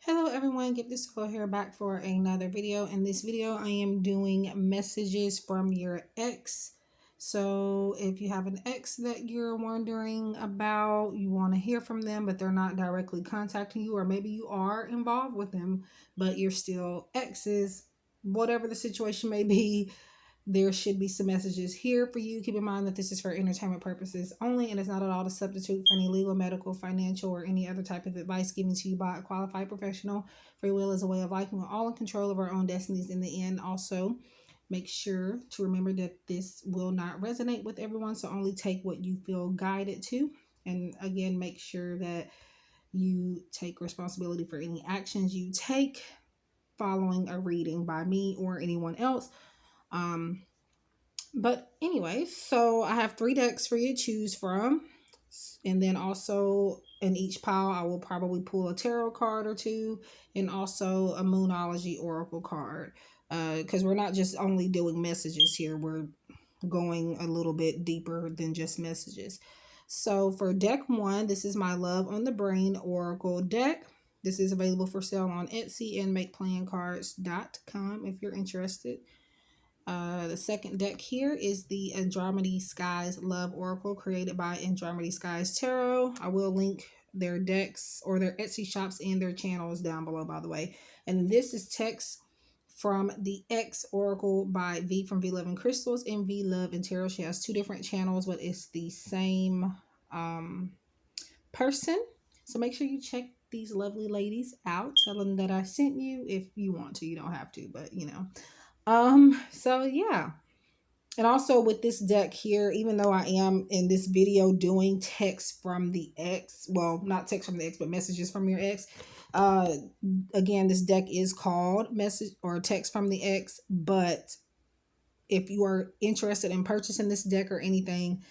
Hello everyone, GiftedSoul here back for another video. In this video, I am doing messages from your ex. So if you have an ex that you're wondering about, you want to hear from them, but they're not directly contacting you, or maybe you are involved with them, but you're still exes, whatever the situation may be, there should be some messages here for you. Keep in mind that this is for entertainment purposes only and it's not at all a substitute for any legal, medical, financial, or any other type of advice given to you by a qualified professional. Free will is a way of life, and we're all in control of our own destinies in the end. Also, make sure to remember that this will not resonate with everyone, so only take what you feel guided to. And again, make sure that you take responsibility for any actions you take following a reading by me or anyone else. But anyway, so I have 3 decks for you to choose from. And then also in each pile, I will probably pull a tarot card or two and also a Moonology Oracle card. Because we're not just only doing messages here, we're going a little bit deeper than just messages. So for deck 1, this is my Love on the Brain Oracle deck. This is available for sale on Etsy and MakePlayingCards.com if you're interested. The second deck here is the Andromeda Skies Love Oracle created by Andromeda Skies Tarot. I will link their decks or their Etsy shops and their channels down below, by the way. And this is text from the X Oracle by V from V Love and Crystals and V Love and Tarot. She has 2 different channels, but it's the same person. So make sure you check these lovely ladies out. Tell them that I sent you if you want to. You don't have to, but you know. So yeah. And also with this deck here, even though I am in this video doing text from the ex, well, not text from the ex, but messages from your ex. Again, this deck is called Message or Text from the Ex, but if you are interested in purchasing this deck or anything,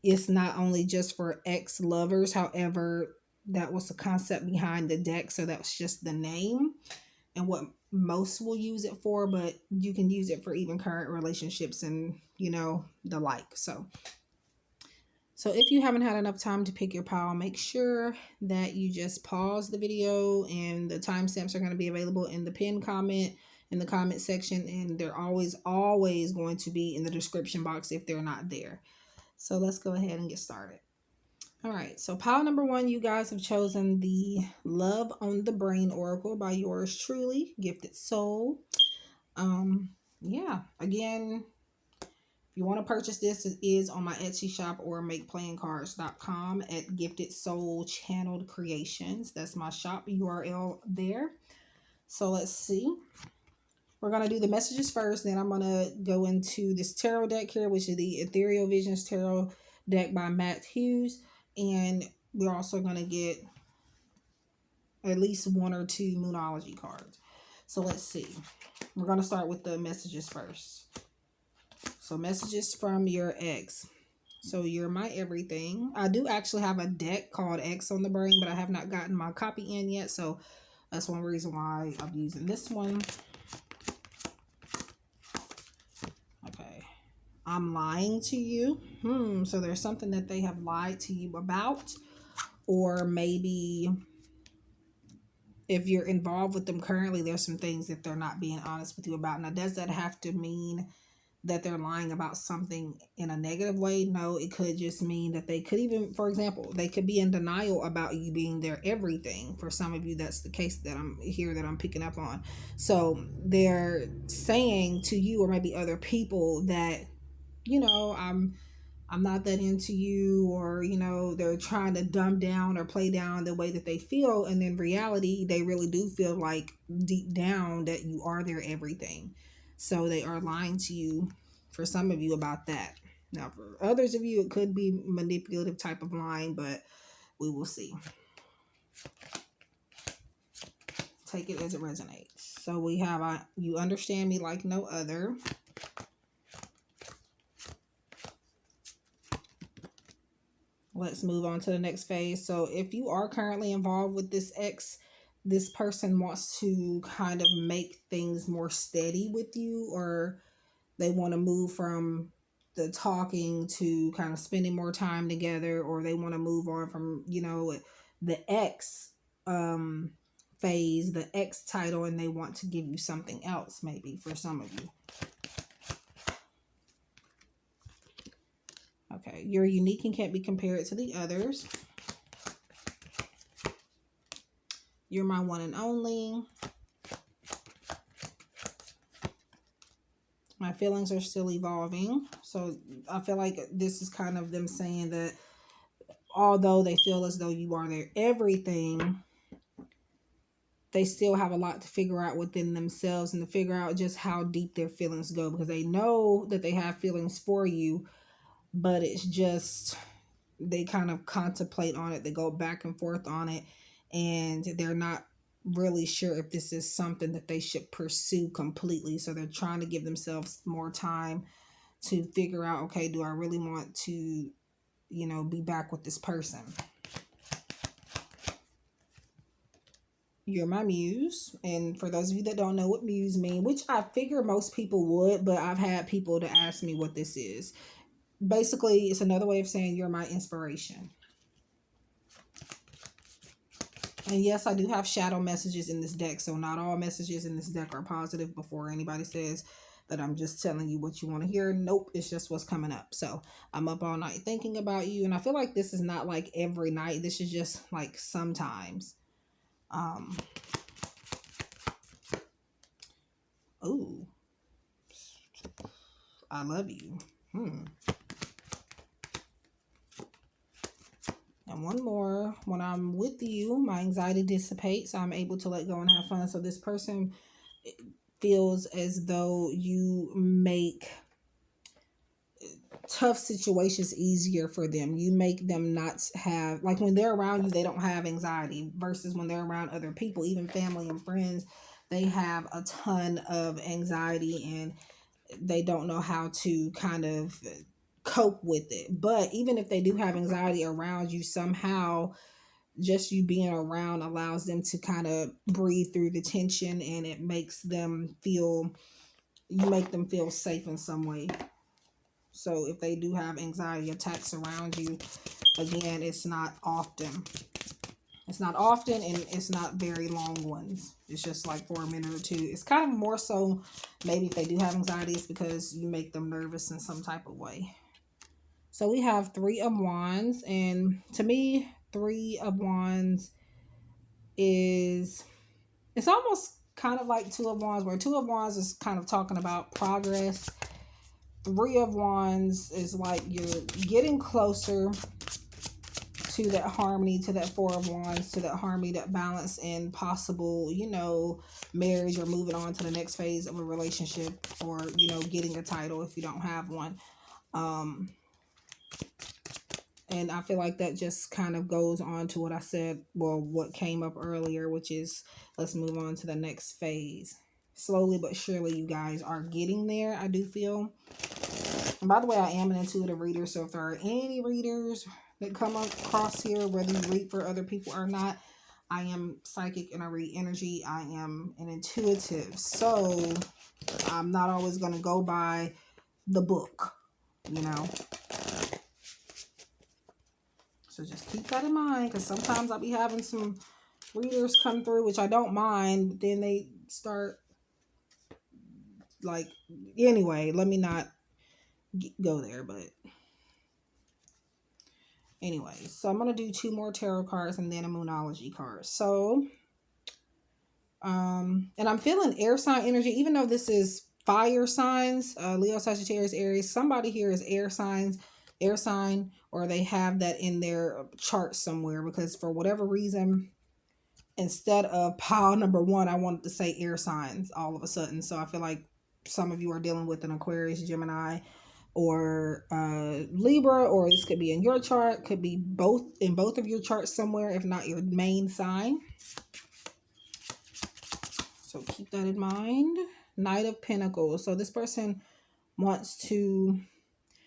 it's not only just for ex lovers. However, that was the concept behind the deck, so that was just the name and what most will use it for, but you can use it for even current relationships and you know the like. So if you haven't had enough time to pick your pile, make sure that you just pause the video, and the timestamps are going to be available in the pinned comment in the comment section, and they're always going to be in the description box if they're not there. So let's go ahead and get started. All right, so pile number 1, you guys have chosen the Love on the Brain Oracle by yours truly, Gifted Soul. Yeah, again, if you want to purchase this, it is on my Etsy shop or MakePlayingCards.com at Gifted Soul Channeled Creations. That's my shop URL there. So let's see. We're going to do the messages first, then I'm going to go into this tarot deck here, which is the Ethereal Visions Tarot deck by Matt Hughes. And we're also going to get at least 1 or 2 Moonology cards. So let's see. We're going to start with the messages first. So messages from your ex. So you're my everything. I do actually have a deck called X on the Brain, but I have not gotten my copy in yet. So that's one reason why I'm using this one. Okay. I'm lying to you. So there's something that they have lied to you about, or maybe if you're involved with them currently, there's some things that they're not being honest with you about. Now, does that have to mean that they're lying about something in a negative way? No, it could just mean that they could even, for example, they could be in denial about you being their everything. For some of you, that's the case that I'm picking up on. So they're saying to you, or maybe other people, that, you know, I'm not that into you, or, you know, they're trying to dumb down or play down the way that they feel. And in reality, they really do feel like deep down that you are their everything. So they are lying to you, for some of you, about that. Now, for others of you, it could be manipulative type of lying, but we will see. Take it as it resonates. So we have, you understand me like no other. Let's move on to the next phase. So if you are currently involved with this ex, this person wants to kind of make things more steady with you, or they want to move from the talking to kind of spending more time together, or they want to move on from, you know, the ex phase, the X title, and they want to give you something else, maybe for some of you. Okay, you're unique and can't be compared to the others. You're my one and only. My feelings are still evolving. So I feel like this is kind of them saying that although they feel as though you are their everything, they still have a lot to figure out within themselves and to figure out just how deep their feelings go, because they know that they have feelings for you, but it's just they kind of contemplate on it. They go back and forth on it, and they're not really sure if this is something that they should pursue completely. So they're trying to give themselves more time to figure out, okay, do I really want to, be back with this person? You're my muse. And for those of you that don't know what muse mean, which I figure most people would, but I've had people to ask me what this is. Basically, it's another way of saying you're my inspiration. And yes, I do have shadow messages in this deck, so not all messages in this deck are positive. Before anybody says that I'm just telling you what you want to hear, nope, it's just what's coming up. So I'm up all night thinking about you, and I feel like this is not like every night. This is just like sometimes. Oh, I love you. And one more, when I'm with you, my anxiety dissipates. I'm able to let go and have fun. So this person feels as though you make tough situations easier for them. You make them not have, like when they're around you, they don't have anxiety, versus when they're around other people, even family and friends, they have a ton of anxiety and they don't know how to kind of cope with it. But even if they do have anxiety around you, somehow just you being around allows them to kind of breathe through the tension, and it makes them feel, you make them feel safe in some way. So if they do have anxiety attacks around you, again, it's not often. It's not often, and it's not very long ones. It's just like for a minute or two. It's kind of more so maybe if they do have anxiety, it's because you make them nervous in some type of way. So we have 3 of Wands, and to me, 3 of Wands is, it's almost kind of like 2 of Wands, where 2 of Wands is kind of talking about progress. 3 of Wands is like you're getting closer to that harmony, to that 4 of Wands, to that harmony, that balance, and possible, marriage, or moving on to the next phase of a relationship, or, getting a title if you don't have one. And I feel like that just kind of goes on to what I said, well, what came up earlier, which is let's move on to the next phase. Slowly but surely, you guys are getting there, I do feel. And by the way, I am an intuitive reader, so if there are any readers that come across here, whether you read for other people or not, I am psychic and I read energy. I am an intuitive, so I'm not always going to go by the book, So just keep that in mind, because sometimes I'll be having some readers come through, which I don't mind, but then they start like, anyway, let me not go there, but anyway, so I'm going to do 2 more tarot cards and then a Moonology card. So, and I'm feeling air sign energy, even though this is fire signs, Leo, Sagittarius, Aries, somebody here is air sign, or they have that in their chart somewhere, because for whatever reason, instead of pile number 1, I wanted to say air signs all of a sudden. So I feel like some of you are dealing with an Aquarius, Gemini, or Libra, or this could be in your chart, could be both, in both of your charts somewhere, if not your main sign. So keep that in mind. Knight of Pentacles. So this person wants to,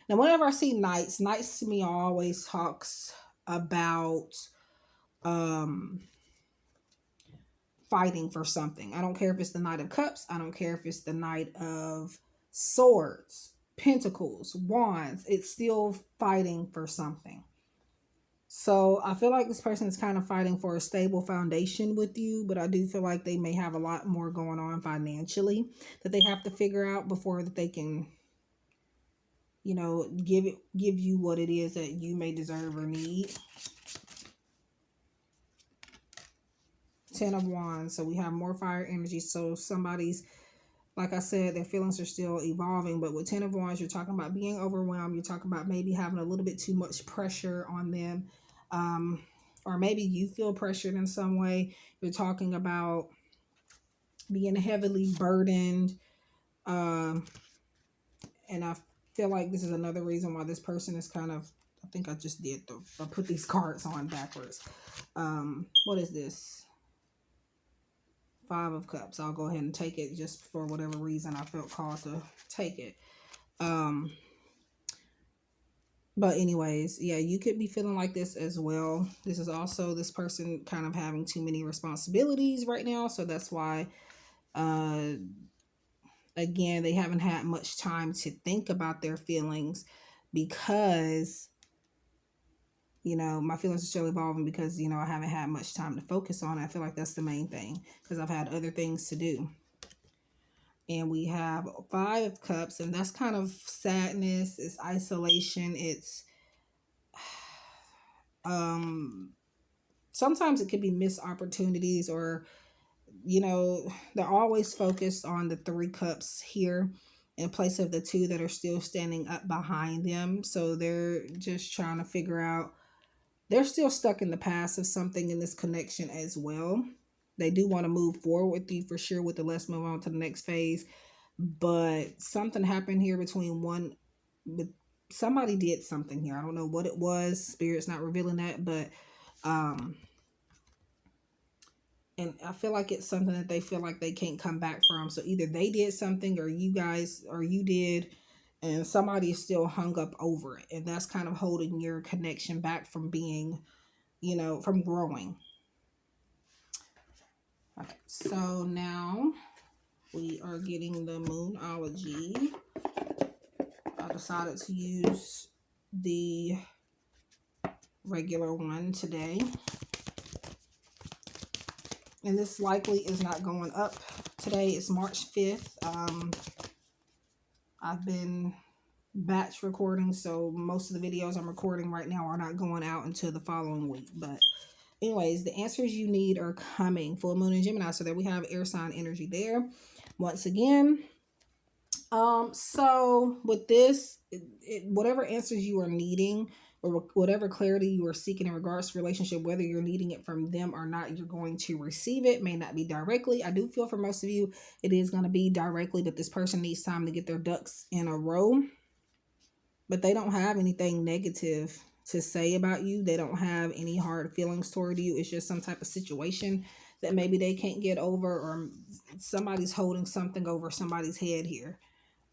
now whenever I see knights to me always talks about fighting for something. I don't care if it's the Knight of Cups. I don't care if it's the Knight of Swords, Pentacles, Wands. It's still fighting for something. So I feel like this person is kind of fighting for a stable foundation with you, but I do feel like they may have a lot more going on financially that they have to figure out before that they can, give you what it is that you may deserve or need. Ten of Wands. So we have more fire energy. So somebody's, like I said, their feelings are still evolving. But with Ten of Wands, you're talking about being overwhelmed. You're talking about maybe having a little bit too much pressure on them. Or maybe you feel pressured in some way. You're talking about being heavily burdened. And I feel like this is another reason why this person is kind of, I think I just did, I put these cards on backwards. What is this? Five of Cups. I'll go ahead and take it just for whatever reason I felt called to take it. But anyways, yeah, you could be feeling like this as well. This is also this person kind of having too many responsibilities right now. So that's why, again, they haven't had much time to think about their feelings because, my feelings are still evolving because, I haven't had much time to focus on it. I feel like that's the main thing because I've had other things to do. And we have Five of Cups, and that's kind of sadness, it's isolation, it's sometimes it could be missed opportunities, or they're always focused on the Three Cups here in place of the two that are still standing up behind them. So they're just trying to figure out, they're still stuck in the past of something in this connection as well. They do want to move forward with you for sure with the let's move on to the next phase. But something happened here but somebody did something here. I don't know what it was. Spirit's not revealing that, but and I feel like it's something that they feel like they can't come back from. So either they did something, or you guys, or you did, and somebody is still hung up over it, and that's kind of holding your connection back from being, from growing. Okay, so now we are getting the Moonology. I decided to use the regular one today. And this likely is not going up today. It's March 5th. I've been batch recording, so most of the videos I'm recording right now are not going out until the following week. But anyways, the answers you need are coming. Full Moon and Gemini. So there we have air sign energy there. Once again, so with this, whatever answers you are needing, or whatever clarity you are seeking in regards to relationship, whether you're needing it from them or not, you're going to receive it. May not be directly. I do feel for most of you, it is going to be directly, but this person needs time to get their ducks in a row. But they don't have anything negative to say about you. They don't have any hard feelings toward you. It's just some type of situation that maybe they can't get over, or somebody's holding something over somebody's head here.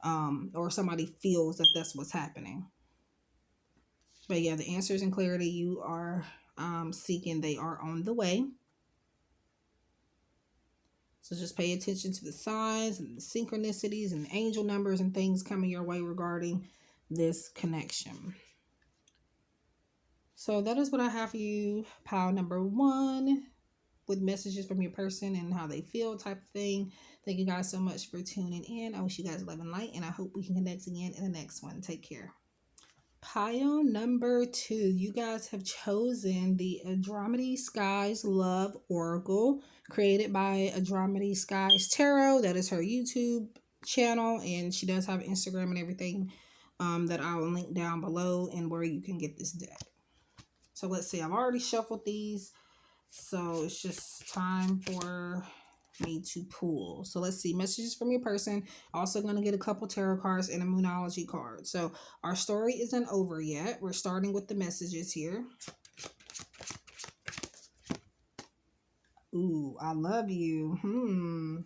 Or somebody feels that that's what's happening. But yeah, the answers and clarity you are seeking, they are on the way. So just pay attention to the signs and the synchronicities and the angel numbers and things coming your way regarding this connection. So that is what I have for you, pile number 1, with messages from your person and how they feel type of thing. Thank you guys so much for tuning in. I wish you guys love and light, and I hope we can connect again in the next one. Take care. Pile number 2, you guys have chosen the Andromeda Skies Love Oracle, created by Andromeda Skies Tarot. That is her YouTube channel, and she does have Instagram and everything that I will link down below, and where you can get this deck. So let's see, I've already shuffled these, so it's just time for me to pull. So let's see, messages from your person. Also going to get a couple tarot cards and a Moonology card. So our story isn't over yet. We're starting with the messages here. Ooh, I love you.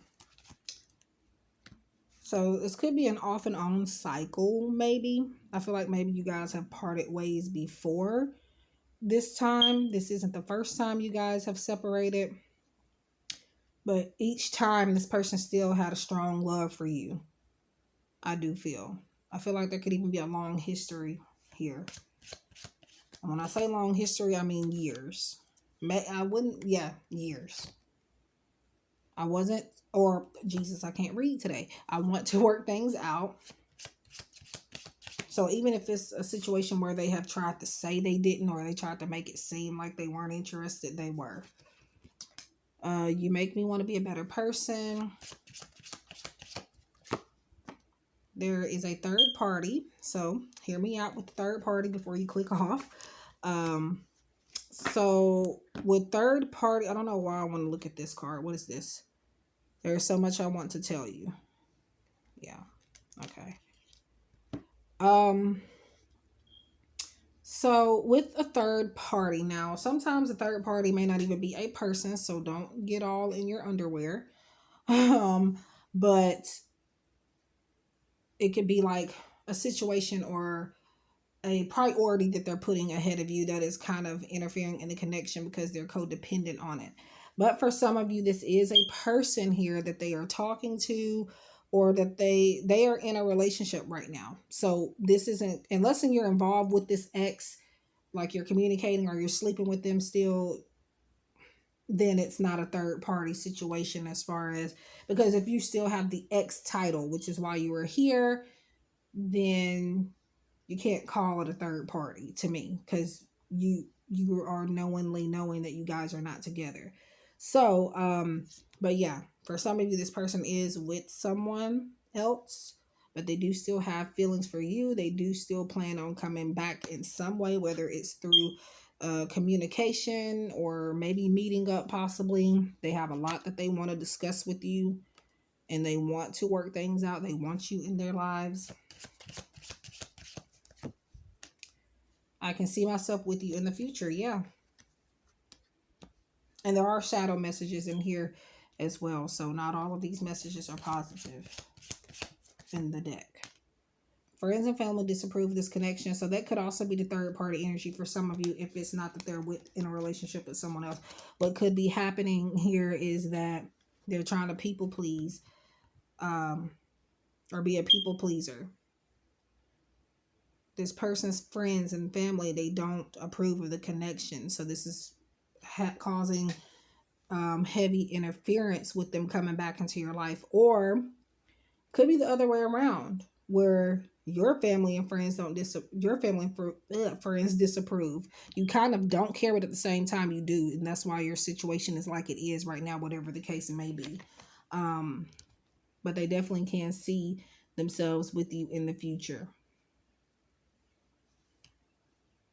So this could be an off and on cycle, maybe. I feel like maybe you guys have parted ways before this time. This isn't the first time you guys have separated. But each time, this person still had a strong love for you. I do feel. I feel like there could even be a long history here. When I say long history, I mean years. Years. I wasn't, or Jesus, I can't read today. I want to work things out. So even if it's a situation where they have tried to say they didn't, or they tried to make it seem like they weren't interested, they were. You make me want to be a better person. There is a third party. So hear me out with the third party before you click off. So with third party, I don't know why I want to look at this card. What is this? There's so much I want to tell you. Yeah. Okay. So with a third party, now sometimes a third party may not even be a person, so don't get all in your underwear. But it could be like a situation or a priority that they're putting ahead of you that is kind of interfering in the connection because they're codependent on it. But for some of you, this is a person here that they are talking to, or that they are in a relationship right now. So this isn't, unless you're involved with this ex, like you're communicating or you're sleeping with them still, then it's not a third party situation as far as, because if you still have the ex title, which is why you were here, then you can't call it a third party to me, because you are knowingly knowing that you guys are not together. So but yeah, for some of you, this person is with someone else, but they do still have feelings for you. They do still plan on coming back in some way, whether it's through communication or maybe meeting up. Possibly they have a lot that they want to discuss with you, and they want to work things out. They want you in their lives. I can see myself with you in the future. Yeah. And there are shadow messages in here as well. So not all of these messages are positive in the deck. Friends and family disapprove of this connection. So that could also be the third party energy for some of you, if it's not that they're in a relationship with someone else. What could be happening here is that they're trying to people please, or be a people pleaser. This person's friends and family, they don't approve of the connection. So this is causing heavy interference with them coming back into your life. Or could be the other way around, where your family and friends friends disapprove. You kind of don't care, but at the same time you do, and that's why your situation is like it is right now, whatever the case may be. But they definitely can see themselves with you in the future.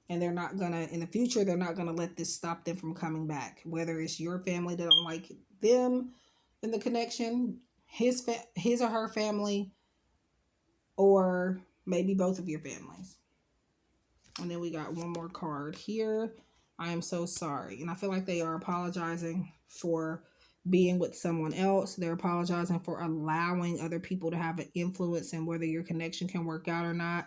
And they're not gonna, in the future, they're not gonna let this stop them from coming back. Whether it's your family that don't like them in the connection, his or her family, or maybe both of your families. And then we got one more card here. I am so sorry. And I feel like they are apologizing for being with someone else. They're apologizing for allowing other people to have an influence in whether your connection can work out or not.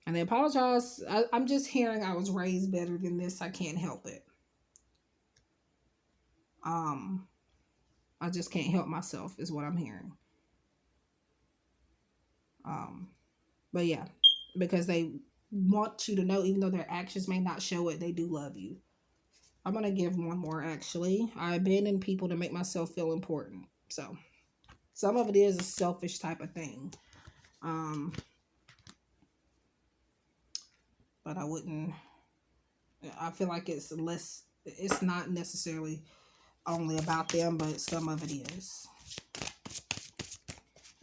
And they apologize. I'm just hearing I was raised better than this. I can't help it. I just can't help myself is what I'm hearing. But yeah, because they want you to know, even though their actions may not show it, they do love you. I'm going to give one more, actually. I abandon people to make myself feel important. So some of it is a selfish type of thing. But I feel like it's not necessarily only about them, but some of it is.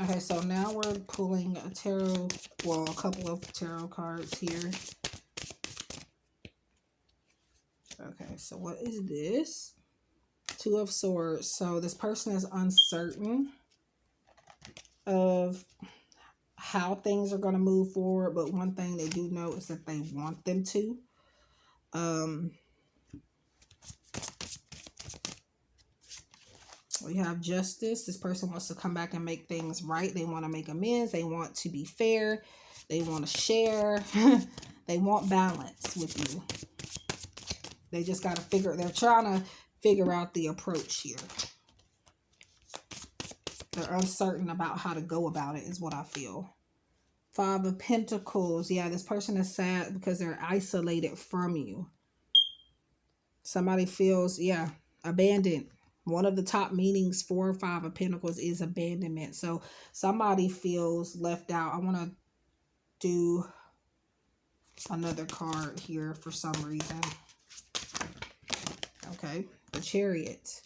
Okay, so now we're pulling a couple of tarot cards here. Okay, so what is this? Two of Swords. So this person is uncertain of how things are going to move forward, but one thing they do know is that they want them to. We have Justice. This person wants to come back and make things right. They want to make amends. They want to be fair. They want to share. They want balance with you. They just got to they're trying to figure out the approach here. They're uncertain about how to go about it, is what I feel. Five of Pentacles. Yeah, this person is sad because they're isolated from you. Somebody feels, yeah, abandoned. One of the top meanings for Five of Pentacles is abandonment. So somebody feels left out. I want to do another card here for some reason. Okay, the Chariot.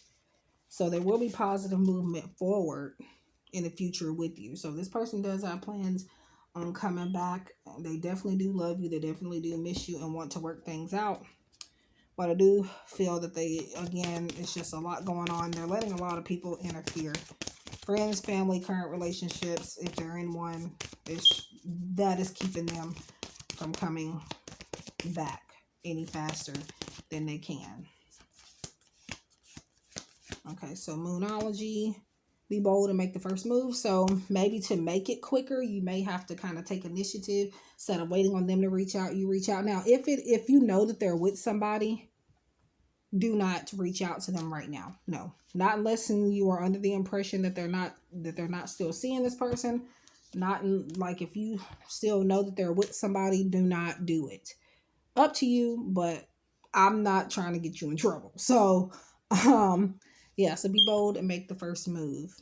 So there will be positive movement forward in the future with you. So this person does have plans on coming back. They definitely do love you. They definitely do miss you and want to work things out. But I do feel that they, again, it's just a lot going on. They're letting a lot of people interfere. Friends, family, current relationships, if they're in one, that is keeping them from coming back any faster than they can. Okay, so Moonology, be bold and make the first move. So maybe to make it quicker, you may have to kind of take initiative instead of waiting on them to reach out. You reach out. Now, if you know that they're with somebody, do not reach out to them right now. No, not unless you are under the impression that they're not still seeing this person. Not like if you still know that they're with somebody, do not do it. Up to you, but I'm not trying to get you in trouble. So, yeah, so be bold and make the first move.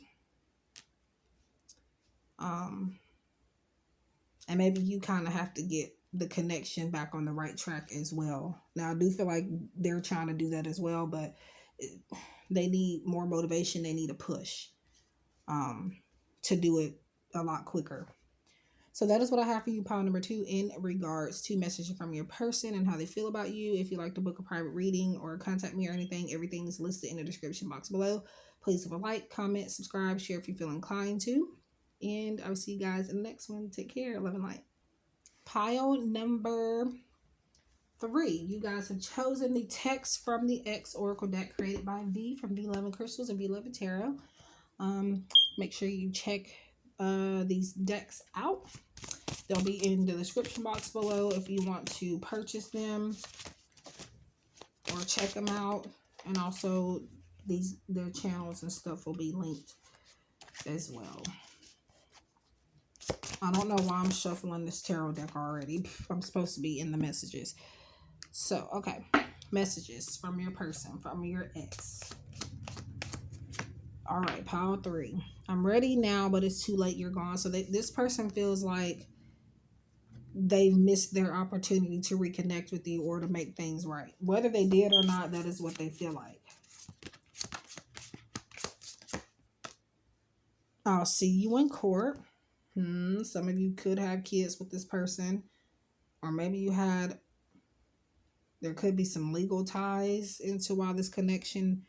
And maybe you kind of have to get the connection back on the right track as well. Now, I do feel like they're trying to do that as well, but they need more motivation. They need a push to do it a lot quicker. So that is what I have for you, pile number 2, in regards to messaging from your person and how they feel about you. If you'd like to book a private reading or contact me or anything, everything is listed in the description box below. Please leave a like, comment, subscribe, share if you feel inclined to. And I'll see you guys in the next one. Take care. Love and light. Pile number 3. You guys have chosen the text from the X Oracle deck created by V from V11 Crystals and V11 Tarot. Make sure you check these decks out. They'll be in the description box below if you want to purchase them or check them out. And also their channels and stuff will be linked as well. I don't know why I'm shuffling this tarot deck already. I'm supposed to be in the messages. So, okay. Messages from your person, from your ex. All right, pile 3. I'm ready now, but it's too late. You're gone. So this person feels like they've missed their opportunity to reconnect with you or to make things right. Whether they did or not, that is what they feel like. I'll see you in court. Some of you could have kids with this person. Or maybe there could be some legal ties into why this connection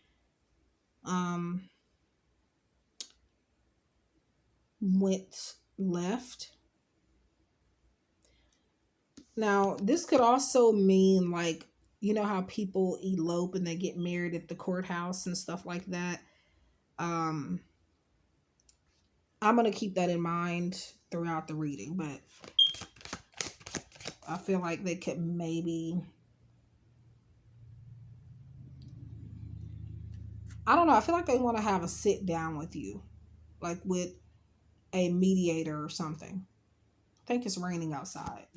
went left. Now, this could also mean, like, you know how people elope and they get married at the courthouse and stuff like that. I'm going to keep that in mind throughout the reading, but I feel like they could maybe, I don't know, I feel like they want to have a sit down with you, like with a mediator or something. I think it's raining outside,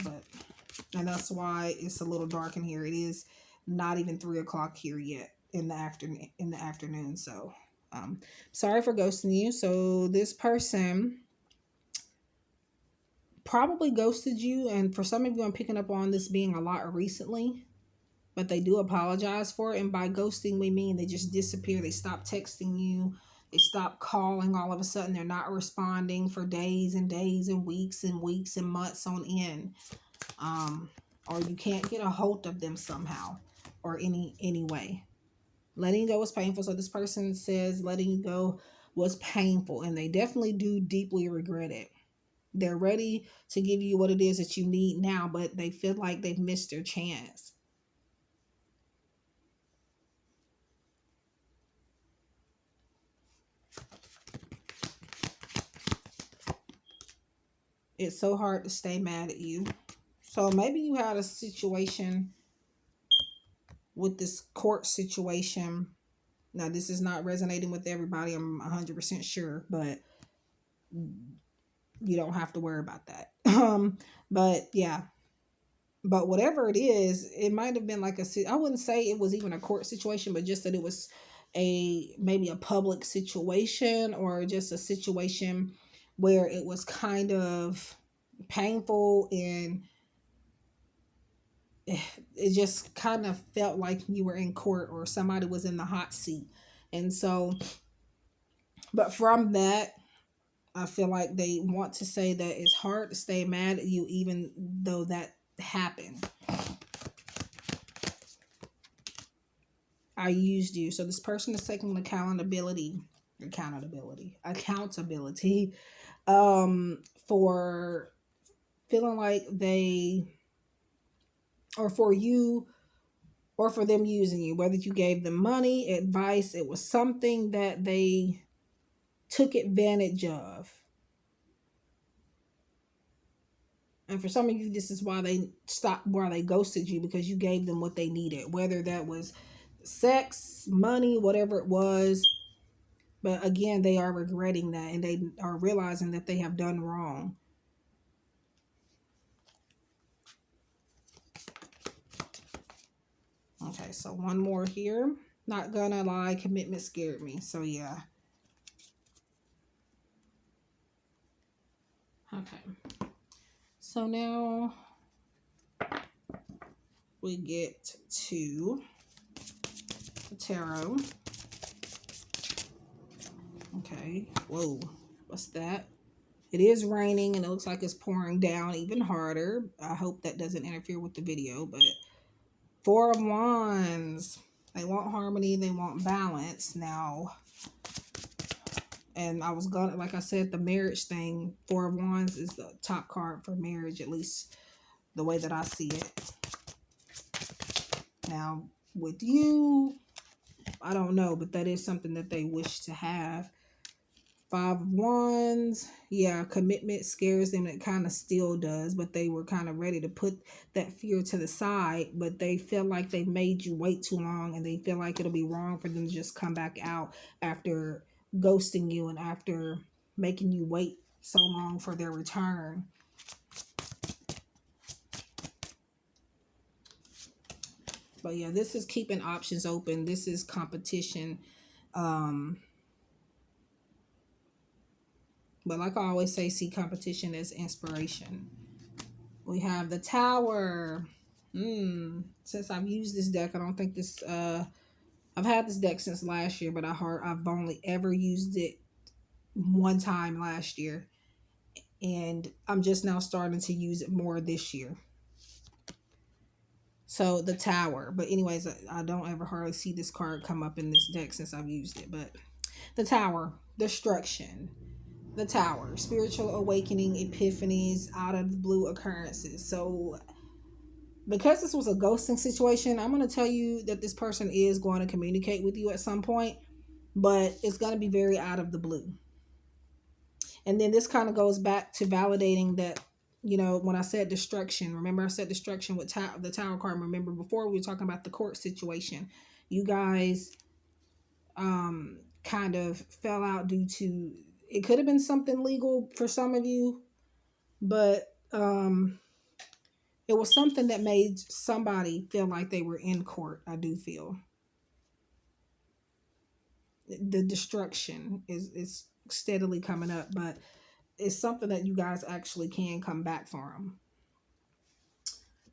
and that's why it's a little dark in here. It is not even 3 o'clock here yet in the afternoon. So, sorry for ghosting you. So this person probably ghosted you, and for some of you, I'm picking up on this being a lot recently, but they do apologize for it. And by ghosting, we mean they just disappear. They stop texting you. They stop calling. All of a sudden, they're not responding for days and days and weeks and weeks and months on end. Or you can't get a hold of them somehow or any way. Letting go was painful. So this person says letting go was painful, and they definitely do deeply regret it. They're ready to give you what it is that you need now, but they feel like they've missed their chance. It's so hard to stay mad at you. So maybe you had a situation with this court situation. Now, this is not resonating with everybody, I'm 100% sure, but you don't have to worry about that. But yeah, but whatever it is, it might have been like I wouldn't say it was even a court situation, but just that it was a maybe a public situation, or just a situation where it was kind of painful, and it just kind of felt like you were in court or somebody was in the hot seat. And so, but from that, I feel like they want to say that it's hard to stay mad at you even though that happened. I used you. So this person is taking accountability for feeling like they, or for you, or for them using you, whether you gave them money, advice, it was something that they took advantage of. And for some of you, this is why they ghosted you, because you gave them what they needed, whether that was sex, money, whatever it was. But again, they are regretting that, and they are realizing that they have done wrong. Okay, so one more here. Not gonna lie, commitment scared me. So yeah. Okay. So now we get to the tarot. Okay. Whoa. What's that? It is raining and it looks like it's pouring down even harder. I hope that doesn't interfere with the video, but Four of Wands. They want harmony, they want balance now. And I was gonna, like I said, the marriage thing, Four of Wands is the top card for marriage, at least the way that I see it. Now, with you, I don't know, but that is something that they wish to have. Five of Wands, yeah, commitment scares them. It kind of still does, but they were kind of ready to put that fear to the side, but they feel like they made you wait too long, and they feel like it'll be wrong for them to just come back out after ghosting you and after making you wait so long for their return. But yeah, this is keeping options open. This is competition. But like I always say, see competition as inspiration. We have the Tower. Since I've used this deck, I don't think this I've had this deck since last year, but I've only ever used it one time last year, and I'm just now starting to use it more this year. So the Tower. But anyways, I don't ever hardly see this card come up in this deck since I've used it. But the Tower, destruction. The Tower, spiritual awakening, epiphanies, out of the blue occurrences. So because this was a ghosting situation, I'm going to tell you that this person is going to communicate with you at some point, but it's going to be very out of the blue. And then this kind of goes back to validating that, you know, when I said destruction, remember I said destruction with the Tower card. Remember before we were talking about the court situation, you guys kind of fell out due to, it could have been something legal for some of you, but it was something that made somebody feel like they were in court. I do feel the destruction is steadily coming up, but it's something that you guys actually can come back from.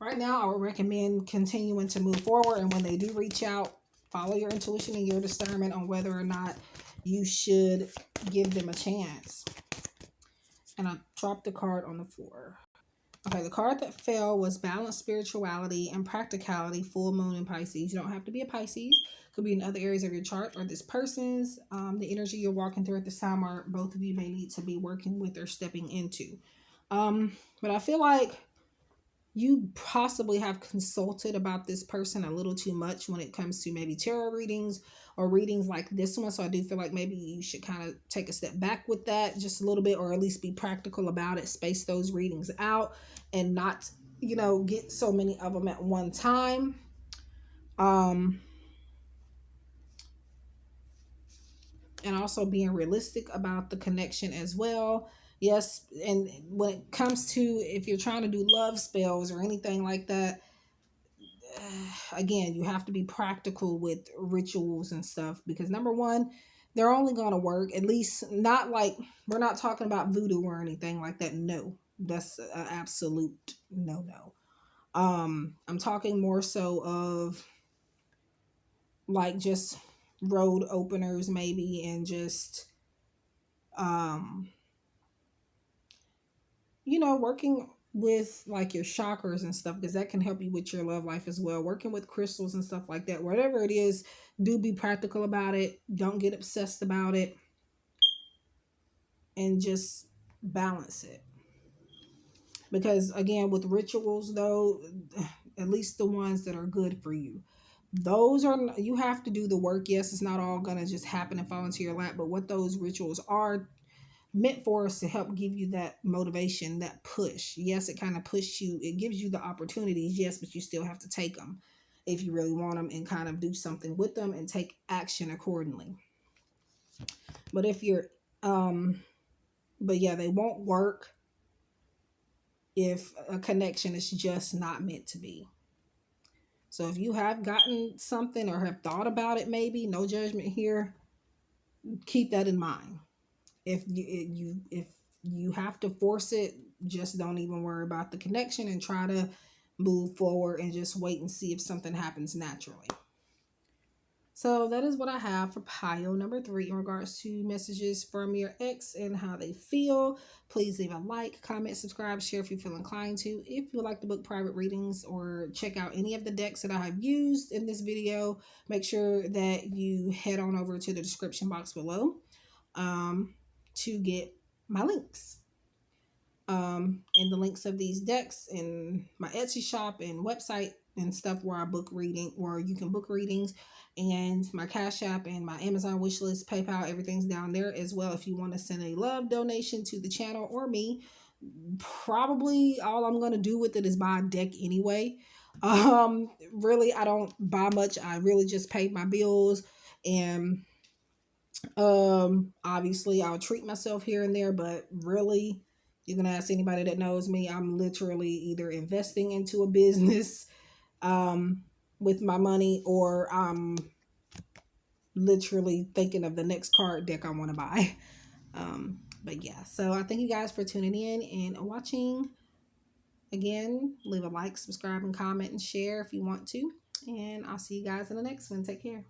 Right now, I would recommend continuing to move forward, and when they do reach out, follow your intuition and your discernment on whether or not you should give them a chance. And I dropped the card on the floor. Okay, the card that fell was balanced spirituality and practicality, full moon in Pisces. You don't have to be a Pisces. Could be in other areas of your chart or this person's. The energy you're walking through at this time, or both of you may need to be working with or stepping into. But I feel like you possibly have consulted about this person a little too much when it comes to maybe tarot readings or readings like this one. So I do feel like maybe you should kind of take a step back with that just a little bit, or at least be practical about it, space those readings out and not, you know, get so many of them at one time. And also being realistic about the connection as well. Yes, and when it comes to if you're trying to do love spells or anything like that, again, you have to be practical with rituals and stuff because number one, they're only going to work, at least not like we're not talking about voodoo or anything like that. No, that's an absolute no no. I'm talking more so of like just road openers maybe and just um working with like your chakras and stuff because that can help you with your love life as well. Working with crystals and stuff like that. Whatever it is, do be practical about it. Don't get obsessed about it and just balance it. Because again, with rituals though, at least the ones that are good for you. Those are you have to do the work. Yes, it's not all gonna just happen and fall into your lap, but what those rituals are meant for us to help give you that motivation, that push. Yes, it kind of pushes you, it gives you the opportunities, yes, but you still have to take them if you really want them and kind of do something with them and take action accordingly. But if you're, um, but yeah, they won't work if a connection is just not meant to be. So if you have gotten something or have thought about it, maybe no judgment here, keep that in mind. If you have to force it, just don't even worry about the connection and try to move forward and just wait and see if something happens naturally. So that is what I have for pile number 3 in regards to messages from your ex and how they feel. Please leave a like, comment, subscribe, share if you feel inclined to. If you would like to book private readings or check out any of the decks that I have used in this video, make sure that you head on over to the description box below to get my links. And the links of these decks in my Etsy shop and website and stuff where I book reading, where you can book readings, and my Cash App and my Amazon wishlist, PayPal, everything's down there as well. If you want to send a love donation to the channel or me, probably all I'm gonna do with it is buy a deck anyway. Really, I don't buy much. I really just pay my bills and obviously I'll treat myself here and there, but really, you're gonna ask anybody that knows me, I'm literally either investing into a business um with my money, or I'm literally thinking of the next card deck I want to buy. But yeah, so I thank you guys for tuning in and watching. Again, leave a like, subscribe, and comment and share if you want to. And I'll see you guys in the next one. Take care.